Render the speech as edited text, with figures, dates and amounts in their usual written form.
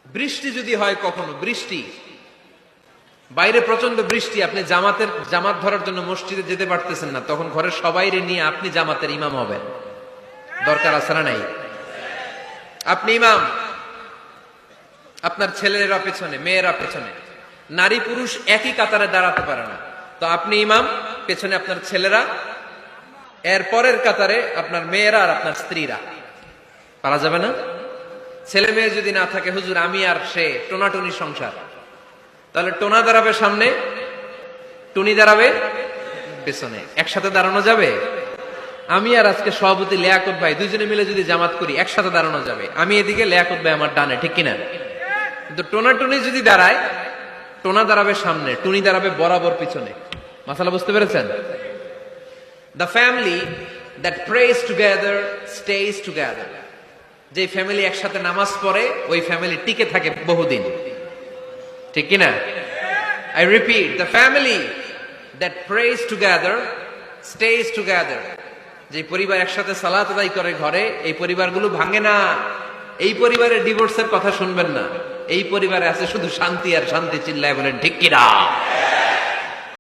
বৃষ্টি যদি হয়, কখনো বৃষ্টি, বাইরে প্রচন্ড বৃষ্টি, আপনি জামাত ধরার জন্য মসজিদে যেতে পারতেছেন না, তখন ঘরের সবাইরে নিয়ে আপনি জামাতের ইমাম হবেন। দরকার আছে না নাই? আপনি ইমাম, আপনার ছেলেরা পেছনে, মেয়েরা পেছনে, নারী পুরুষ একই কাতারে দাঁড়াতে পারে না, তো আপনি ইমাম, পেছনে আপনার ছেলেরা, এর পরের কাতারে আপনার মেয়েরা আর আপনার স্ত্রীরা। পারা যাবে না? ছেলে মেয়ে যদি না থাকে, হুজুর আমি আর সে টোনাটুনি সংসার, তাহলে টোনা দাঁড়াবে সামনে, টুনি দাঁড়াবে পেছনে, একসাথে দাঁড়ানো যাবে? আমি আর আজকে সভাপতি লিয়াকত ভাই দুইজনে মিলে যদি জামাত করি, একসাথে দাঁড়ানো যাবে। আমি এদিকে, লিয়াকত ভাই আমার ডানে, ঠিক কিনা? কিন্তু টোনা টুনি যদি দাঁড়ায়, টোনা দাঁড়াবে সামনে, টুনি দাঁড়াবে বরাবর পিছনে। মাসালা বুঝতে পেরেছেন? The family that prays together stays together. যে ফ্যামিলি একসাথে নামাজ পড়ে, ওই ফ্যামিলি টিকে থাকে বহুদিন, ঠিক কিনা? I repeat, the family that prays together stays together. যে পরিবার একসাথে সালাত আদায় করে ঘরে, এই পরিবারগুলো ভাঙে না। এই পরিবারের ডিভোর্সের কথা শুনবেন না। এই পরিবারে আছে শুধু শান্তি আর শান্তি। চিল্লায় বলেন ঠিক কিনা?